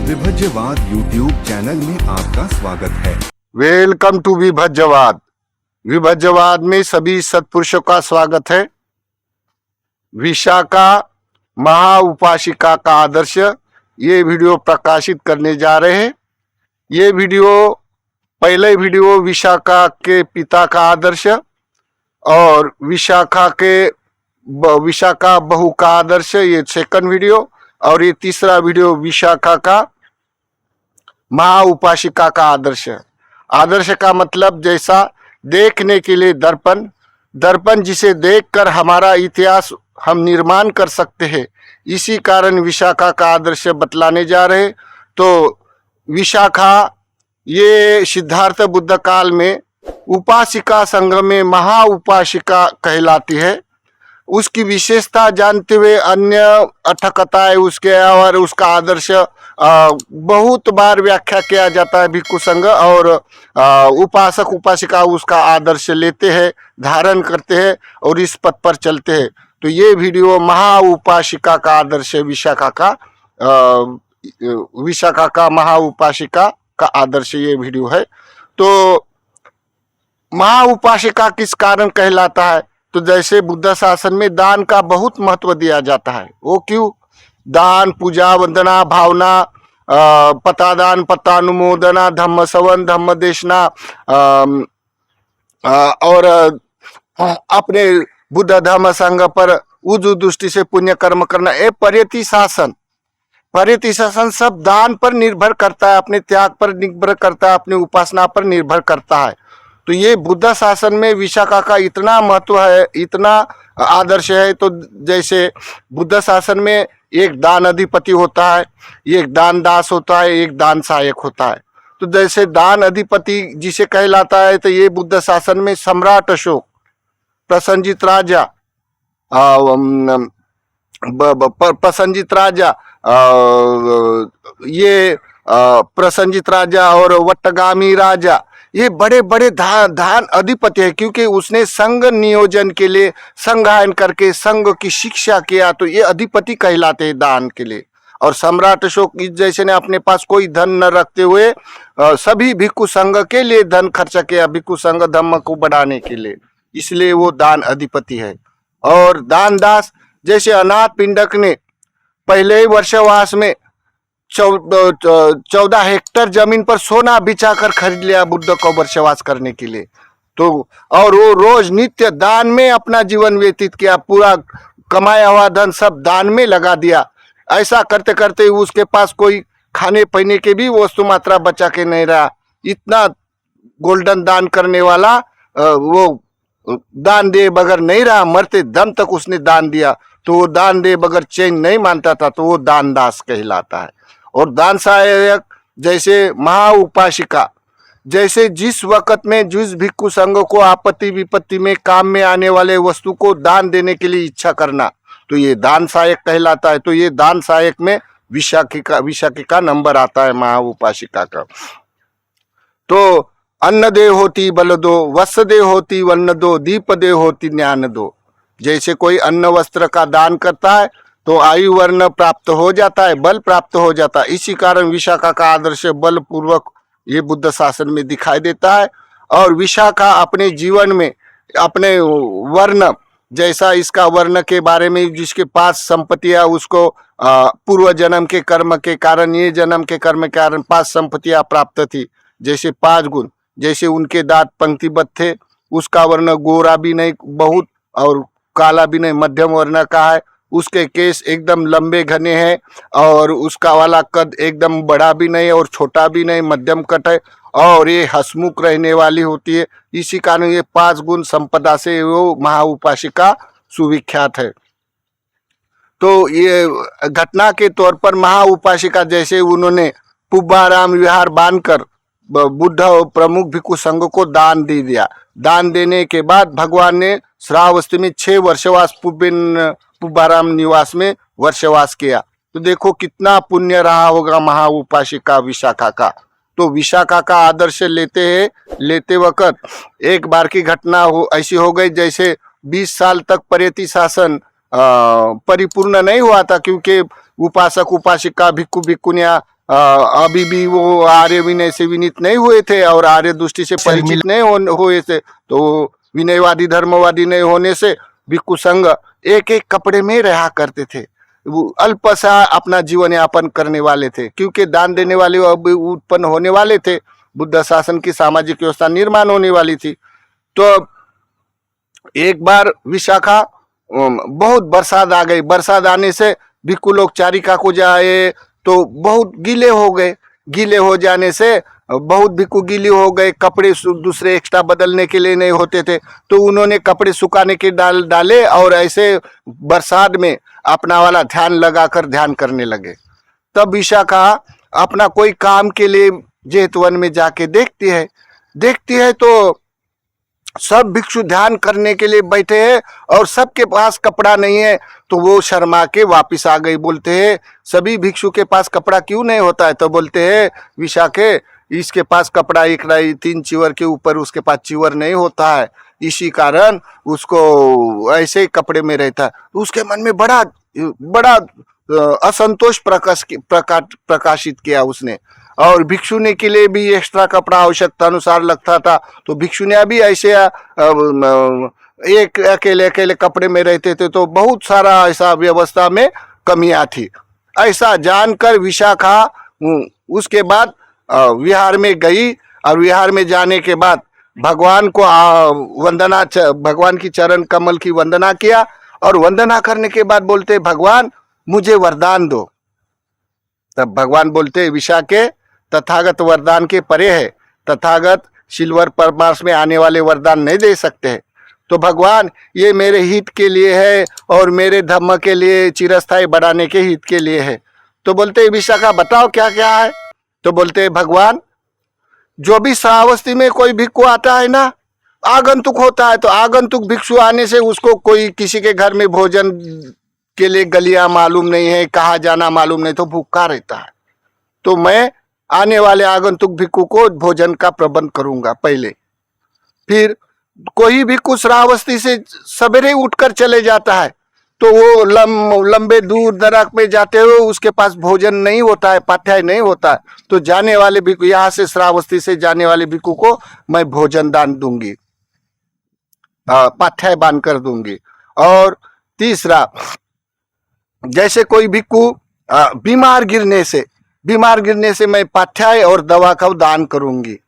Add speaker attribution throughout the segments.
Speaker 1: विभज्यवाद YouTube channel में आपका स्वागत है।
Speaker 2: Welcome to विभज्यवाद। विभज्यवाद में सभी सत्पुरुषों का स्वागत है। विशाखा महाउपासिका का आदर्श ये वीडियो प्रकाशित करने जा रहे हैं। ये वीडियो पहले वीडियो विशाखा के पिता का आदर्श और विशाखा बहू का आदर्श, ये सेकंड वीडियो, और ये तीसरा वीडियो विशाखा का महाउपासिका का आदर्श। आदर्श का मतलब जैसा देखने के लिए दर्पण, दर्पण जिसे देखकर हमारा इतिहास हम निर्माण कर सकते हैं, इसी कारण विशाखा का आदर्श बतलाने जा रहे। तो विशाखा ये सिद्धार्थ बुद्ध काल में उपासिका संघ में महाउपासिका कहलाती है। उसकी विशेषता जानते हुए अन्य अठकथाएं उसके और उसका आदर्श बहुत बार व्याख्या किया जाता है। भिक्षु संघ और उपासक उपासिका उसका आदर्श लेते हैं, धारण करते हैं और इस पथ पर चलते हैं। तो ये वीडियो महाउपासिका का आदर्श है, विशाखा का महाउपासिका का आदर्श ये वीडियो है। तो महाउपासिका किस कारण कहलाता है? तो जैसे बुद्ध शासन में दान का बहुत महत्व दिया जाता है। वो क्यों? दान, पूजा, वंदना, भावना, पतादान, पतानुमोदना, धम्म सवन, धम्म देशना और अपने बुद्ध धर्म संघ पर उजु दृष्टि से पुण्य कर्म करना, ये परियति शासन सब दान पर निर्भर करता है, अपने त्याग पर निर्भर करता है, अपनी उपासना पर निर्भर करता है। तो ये बुद्ध शासन में विशाखा का इतना महत्व है, इतना आदर्श है। तो जैसे बुद्ध शासन में एक दान अधिपति होता है, एक दान दास होता है, एक दान सहायक होता है। तो जैसे दान अधिपति जिसे कहलाता है, तो ये बुद्ध शासन में सम्राट अशोक, प्रसन्नजित राजा और वट्टगामी राजा, ये बड़े बड़े दान अधिपति है, क्योंकि उसने संघ नियोजन के लिए संगायन करके संघ की शिक्षा किया। तो ये अधिपति कहलाते हैं दान के लिए। और सम्राट अशोक जैसे ने अपने पास कोई धन न रखते हुए सभी भिक्षु संघ के लिए धन खर्चा किया, भिक्षु संघ धर्म को बढ़ाने के लिए, इसलिए वो दान अधिपति है। और दान दास, जैसे अनाथ पिंडक ने पहले ही वर्षवास में 14 हेक्टर जमीन पर सोना बिछाकर खरीद लिया बुद्ध को वर्षवास करने के लिए। तो और वो रोज नित्य दान में अपना जीवन व्यतीत किया, पूरा कमाया हुआ धन सब दान में लगा दिया। ऐसा करते करते उसके पास कोई खाने पीने के भी वस्तु मात्रा बचा के नहीं रहा। इतना गोल्डन दान करने वाला वो दान दे बगैर नहीं रहा, मरते दम तक उसने दान दिया। तो वो दान दे बगैर चैन नहीं मानता था, तो वो दान दास कहलाता है। और दान सहायक जैसे महाउपासिका, जैसे जिस वक्त में जिस भिक्षु संघ को आपत्ति विपत्ति में काम में आने वाले वस्तु को दान देने के लिए इच्छा करना, तो ये दान सहायक कहलाता है। तो ये दान सहायक में विशाखिका नंबर आता है महाउपासिका का। तो अन्न दे होती बल दो, वस्त्र दे होती वन्न दो, दीप दे होती ज्ञान दो। जैसे कोई अन्न वस्त्र का दान करता है तो आयु वर्ण प्राप्त हो जाता है, बल प्राप्त हो जाता है। इसी कारण विशाखा का आदर्श बल पूर्वक ये बुद्ध शासन में दिखाई देता है। और विशाखा अपने जीवन में अपने वर्ण, जैसा इसका वर्ण के बारे में, जिसके पास संपत्तियां उसको पूर्व जन्म के कर्म के कारण, ये जन्म के कर्म के कारण 5 संपत्तियां प्राप्त थी। जैसे 5 गुण, जैसे उनके दांत पंक्तिबद्ध थे, उसका वर्ण गोरा भी नहीं बहुत और काला भी नहीं, मध्यम वर्ण का है। उसके केस एकदम लंबे घने हैं और उसका वाला कद एकदम बड़ा भी नहीं और छोटा भी नहीं, मध्यम कट है। और ये हंसमुख रहने वाली होती है। इसी कारण ये 5 गुण संपदा से वो महाउपासिका सुविख्यात है। तो ये घटना के तौर पर महाउपासिका जैसे उन्होंने पुब्बाराम विहार बांधकर बुद्ध और प्रमुख भिक्षु संघ को दान दे दिया। दान देने के बाद भगवान ने श्रावस्ती में 6 वर्षवास पुब्बाराम निवास में वर्षवास किया। तो देखो कितना पुण्य रहा होगा महाउपासिका विशाखा का। तो विशाखा का आदर्श लेते वक्त एक बार की घटना ऐसी हो गई, जैसे 20 साल तक परियति शासन परिपूर्ण नहीं हुआ था, क्योंकि उपासक उपासिका भिक्षु भिक्षुनियाँ अभी भी वो आर्य विनय से विनीत नहीं हुए थे और आर्य दृष्टि से परिचित नहीं हुए थे, तो विनयवादी धर्मवादी नहीं होने से भिक्षु संघ एक एक कपड़े में रहा करते थे। वो अल्प सा अपना जीवन यापन करने वाले थे, क्योंकि दान देने वाले अब उत्पन्न होने वाले थे, बुद्ध शासन की सामाजिक व्यवस्था निर्माण होने वाली थी। तो एक बार विशाखा बहुत बरसात आ गई। बरसात आने से भिक्षु लोग चारिका को जाए तो बहुत गीले हो गए। गीले हो जाने से बहुत भिक्षु गीले हो गए, कपड़े दूसरे एक्स्ट्रा बदलने के लिए नहीं होते थे, तो उन्होंने कपड़े सुखाने के डाले और ऐसे बरसात में अपना वाला ध्यान लगाकर ध्यान करने लगे। तब विशाखा अपना कोई काम के लिए जेतवन में जाके देखती है तो सब भिक्षु ध्यान करने के लिए बैठे हैं और सबके पास कपड़ा नहीं है। तो वो शर्मा के वापिस आ गई। बोलते हैं सभी भिक्षु के पास कपड़ा क्यों नहीं होता है? तो बोलते हैं विशाखे, इसके पास कपड़ा एक नहीं, 3 चिवर के ऊपर उसके पास चिवर नहीं होता है, इसी कारण उसको ऐसे ही कपड़े में रहता है। उसके मन में बड़ा बड़ा असंतोष प्रकाशित किया उसने। और भिक्षुनी के लिए भी एक्स्ट्रा कपड़ा आवश्यकता अनुसार लगता था, तो भिक्षुनियां भी ऐसे एक अकेले अकेले कपड़े में रहते थे, तो बहुत सारा ऐसा व्यवस्था में कमियां थी। ऐसा जानकर विशाखा उसके बाद विहार में गई और विहार में जाने के बाद भगवान को भगवान की चरण कमल की वंदना किया और वंदना करने के बाद बोलते भगवान मुझे वरदान दो। तब भगवान बोलते विशाखे, तथागत वरदान के परे है, तथागत सिल्वर परमार्श में आने वाले वरदान नहीं दे सकते हैं। तो भगवान ये मेरे हित के लिए है और मेरे धर्म के लिए चिरस्थायी बढ़ाने के हित के लिए है। तो बोलते विशाखा बताओ क्या क्या है? तो बोलते भगवान जो भी श्रावस्ती में कोई भिक्षु आता है ना, आगंतुक होता है, तो आगंतुक भिक्षु आने से उसको कोई किसी के घर में भोजन के लिए गलियां मालूम नहीं है, कहाँ जाना मालूम नहीं, तो भूखा रहता है। तो मैं आने वाले आगंतुक भिक्षु को भोजन का प्रबंध करूंगा पहले। फिर कोई भिक्षु श्रावस्ती से सवेरे उठकर चले जाता है, तो वो लंबे दूर दराज में जाते हुए उसके पास भोजन नहीं होता है, पाठ्याय नहीं होता है, तो जाने वाले भिक्षु, यहाँ से श्रावस्ती से जाने वाले भिक्षु को मैं भोजन दान दूंगी, पाठ्याय बांध कर दूंगी। और तीसरा, जैसे कोई भिक्षु बीमार गिरने से मैं पाठ्याय और दवा का दान करूंगी।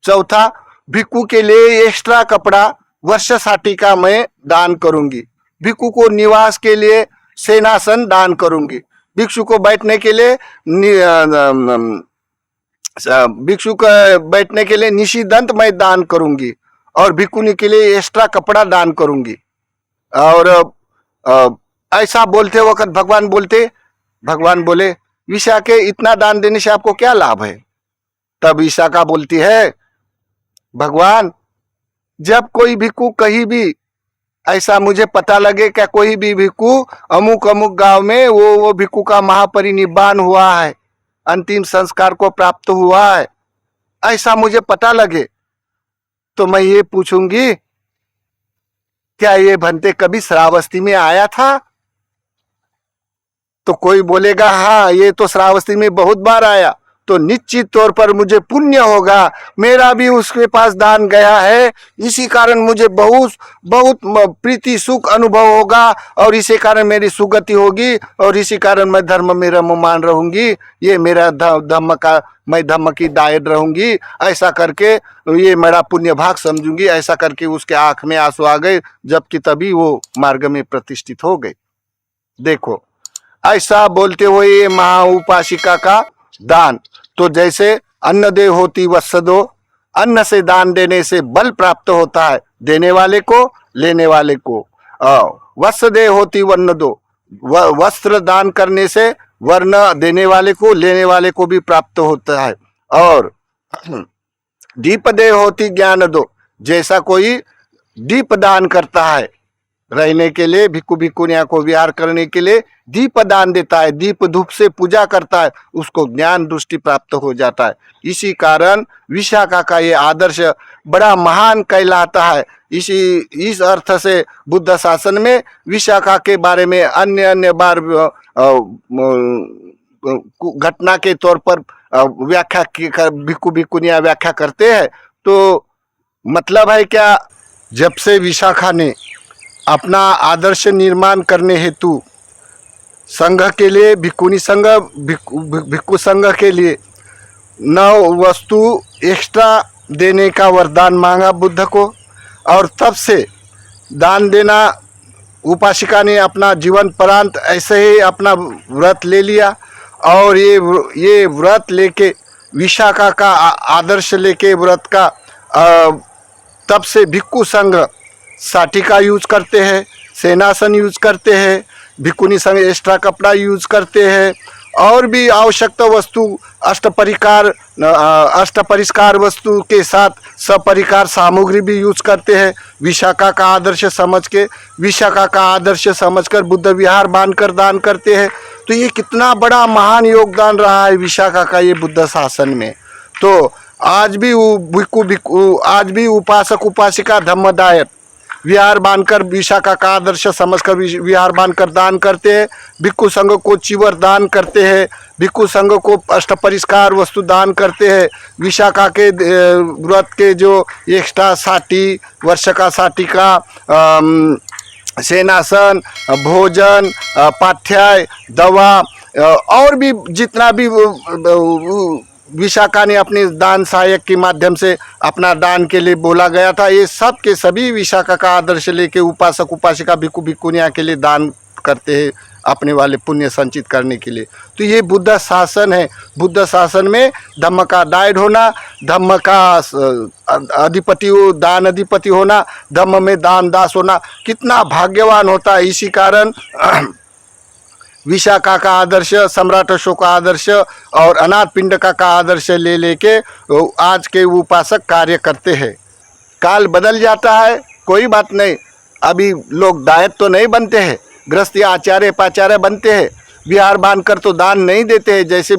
Speaker 2: चौथा, भिक्षु के लिए एक्स्ट्रा कपड़ा वर्षसाठी का मैं दान करूंगी। भिक्षु को निवास के लिए सेनासन दान करूंगी। भिक्षु को बैठने के लिए निशिदंत मैं दान करूंगी और भिक्षुनी के लिए एक्स्ट्रा कपड़ा दान करूंगी। और ऐसा बोलते वक्त भगवान बोले विशाखे, इतना दान देने से आपको क्या लाभ है? तब विशाखा बोलती है भगवान, जब कोई भिक्षु कहीं भी ऐसा मुझे पता लगे क्या कोई भी भिक्षु अमुक गांव में वो भिक्षु का महापरिनिर्वाण हुआ है, अंतिम संस्कार को प्राप्त हुआ है, ऐसा मुझे पता लगे, तो मैं ये पूछूंगी क्या ये भंते कभी श्रावस्ती में आया था? तो कोई बोलेगा हाँ ये तो श्रावस्ती में बहुत बार आया, तो निश्चित तौर पर मुझे पुण्य होगा, मेरा भी उसके पास दान गया है, इसी कारण मुझे बहुत प्रीति सुख अनुभव होगा और इसी कारण मेरी सुगति होगी और इसी कारण मैं धर्म में रममान रहूंगी, ये मेरा मैं धर्म की दायद रहूंगी, ऐसा करके ये मेरा पुण्य भाग समझूंगी। ऐसा करके उसके आंख में आंसू आ गए, जबकि तभी वो मार्ग में प्रतिष्ठित हो गए। देखो ऐसा बोलते हुए ये महाउपासिका का दान, तो जैसे अन्न दे होती वस्त्र दो, अन्न से दान देने से बल प्राप्त होता है देने वाले को लेने वाले को। वस्त्र दे होती वर्ण दो, वस्त्र दान करने से वर्ण देने वाले को लेने वाले को भी प्राप्त होता है। और दीप दे होती ज्ञान दो, जैसा कोई दीप दान करता है रहने के लिए, भिक्षु भिक्षुनिया को विहार करने के लिए दीप दान देता है, दीप धूप से पूजा करता है, उसको ज्ञान दृष्टि प्राप्त हो जाता है। इसी कारण विशाखा का ये आदर्श बड़ा महान कहलाता है। इस अर्थ से बुद्ध शासन में विशाखा के बारे में अन्य बार घटना के तौर पर व्याख्या भिक्खु भिक्खुनियाँ व्याख्या करते हैं। तो मतलब है क्या, जब से विशाखा ने अपना आदर्श निर्माण करने हेतु संघ के लिए भिक्खुनी संघ भिक्खु संघ के लिए 9 वस्तु एक्स्ट्रा देने का वरदान मांगा बुद्ध को, और तब से दान देना उपासिका ने अपना जीवन पर्यंत ऐसे ही अपना व्रत ले लिया। और ये व्रत लेके विशाखा का आदर्श लेके व्रत का तब से भिक्खु संघ साटिका यूज करते हैं, सेनासन यूज करते हैं, भिक्खुनी संघ एक्स्ट्रा कपड़ा यूज करते हैं, और भी आवश्यकता वस्तु अष्टपरिष्कार वस्तु के साथ सपरिकार सामग्री भी यूज करते हैं। विशाखा का आदर्श समझकर बुद्ध विहार बांधकर दान करते हैं। तो ये कितना बड़ा महान योगदान रहा है विशाखा का ये बुद्ध शासन में। तो आज भी उपासक उपासिका धम्मदायक विहार बांधकर विशाखा का आदर्श समझकर विहार बांधकर दान करते हैं। भिक्खु संघ को चिवर दान करते हैं, भिक्खु संघ को अष्टपरिष्कार वस्तु दान करते हैं। विशाखा के व्रत के जो एक्स्ट्रा साठी, वर्ष का साठी का सेनासन, भोजन, पाठ्याय, दवा, और भी जितना भी विशाखा ने अपने दान सहायक के माध्यम से अपना दान के लिए बोला गया था, ये सब के सभी विशाखा का आदर्श लेके उपासक उपासिका भिक्खु भिक्खुनियाँ के लिए दान करते हैं अपने वाले पुण्य संचित करने के लिए। तो ये बुद्ध शासन है। बुद्ध शासन में धम्म का दायड होना, धम्म का अधिपति दान अधिपति होना, धम्म में दान दास होना, कितना भाग्यवान होता है। इसी कारण विशाखा का आदर्श, सम्राट अशोक का आदर्श और अनाथ पिंडका का आदर्श ले लेके आज के उपासक कार्य करते हैं। काल बदल जाता है, कोई बात नहीं, अभी लोग दायत तो नहीं बनते हैं, गृहस्थी आचार्य पाचार्य बनते हैं। विहार बांधकर तो दान नहीं देते हैं, जैसे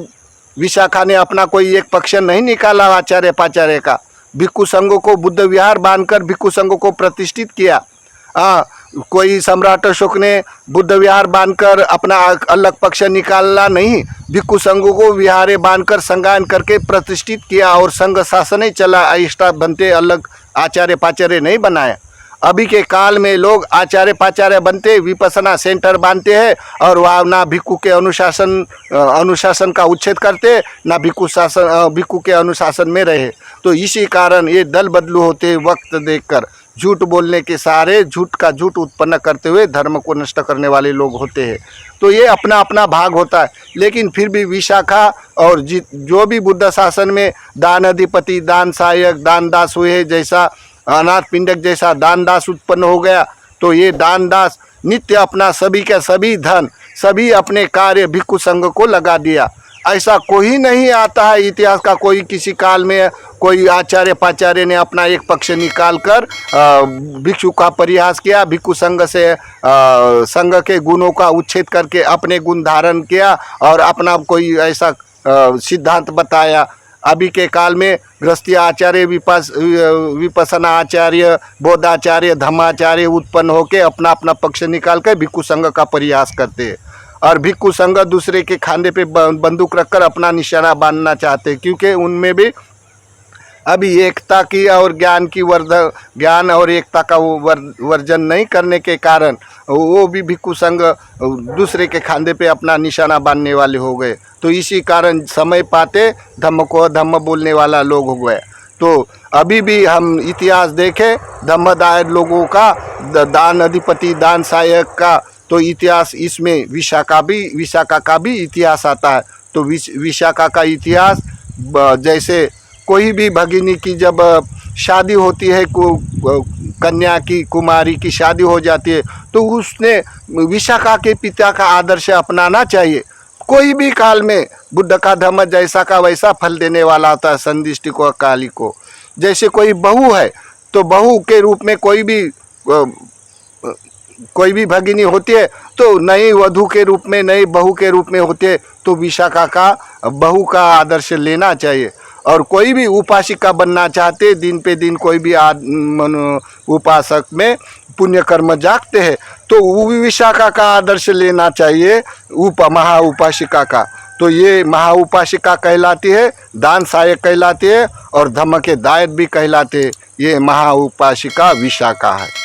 Speaker 2: विशाखा ने अपना कोई एक पक्ष नहीं निकाला आचार्य पाचार्य का। भिक्खु संघों को बुद्ध विहार बांधकर भिक्खु संघों को प्रतिष्ठित किया। कोई सम्राट अशोक ने बुद्ध विहार बांधकर अपना अलग पक्ष निकालना नहीं, भिक्खु संघों को विहारे बांधकर संगायन करके प्रतिष्ठित किया और संघ शासन ही चला। अष्टा बनते, अलग आचार्य पाचार्य नहीं बनाया। अभी के काल में लोग आचार्य पाचार्य बनते, विपसना सेंटर बांधते हैं और वहाँ ना भिक्खु के अनुशासन का उच्छेद करते, ना भिक्खु के अनुशासन में रहे। तो इसी कारण ये दल बदलू होते वक्त देखकर झूठ बोलने के सहारे झूठ का झूठ उत्पन्न करते हुए धर्म को नष्ट करने वाले लोग होते हैं। तो ये अपना अपना भाग होता है। लेकिन फिर भी विशाखा और जो भी बुद्ध शासन में दान अधिपति, दान सहायक, दान दास हुए, जैसा अनाथ पिंडक जैसा दान दास उत्पन्न हो गया, तो ये दान दास नित्य अपना सभी का सभी धन, सभी अपने कार्य भिक्खु संघ को लगा दिया। ऐसा कोई नहीं आता है इतिहास का, कोई किसी काल में कोई आचार्य पाचार्य ने अपना एक पक्ष निकाल कर भिक्षु का परिहास किया, भिक्खु संघ से संघ के गुणों का उच्छेद करके अपने गुण धारण किया और अपना कोई ऐसा सिद्धांत बताया। अभी के काल में गृहस्थी आचार्य, विपसना आचार्य, बौद्धाचार्य, धम्माचार्य उत्पन्न होकर अपना अपना पक्ष निकाल कर भिक्खु संघ का परिहास करते हैं। और भिक्खु संघ दूसरे के खांधे पे बंदूक रखकर अपना निशाना बांधना चाहते हैं, क्योंकि उनमें भी अभी एकता की और ज्ञान और एकता का वर्जन नहीं करने के कारण वो भी भिक्खु संघ दूसरे के खांधे पे अपना निशाना बांधने वाले हो गए। तो इसी कारण समय पाते धम्म को धम्म बोलने वाला लोग हो गए। तो अभी भी हम इतिहास देखें धम्मदाय लोगों का, दान अधिपति, दान सहायक का, तो इतिहास इसमें विशाखा का भी इतिहास आता है। तो विशाखा का इतिहास, जैसे कोई भी भगिनी की जब शादी होती है, कन्या की, कुमारी की शादी हो जाती है, तो उसने विशाखा के पिता का आदर्श अपनाना चाहिए। कोई भी काल में बुद्ध का धम्म जैसा का वैसा फल देने वाला होता है संदिष्टि को, अकाली को। जैसे कोई बहू है तो बहू के रूप में कोई भी भगिनी होती है तो नई वधू के रूप में, नई बहू के रूप में होती है। तो विशाखा का बहू का आदर्श लेना चाहिए। और कोई भी उपासिका बनना चाहते, दिन पे दिन कोई भी उपासक में पुण्य कर्म जागते हैं, तो विशाखा का आदर्श लेना चाहिए, महा उपासिका का। तो ये महाउपासिका कहलाती है, दान सहायक कहलाती है और धम्म के दायक भी कहलाते हैं। ये महाउपासिका विशाखा है।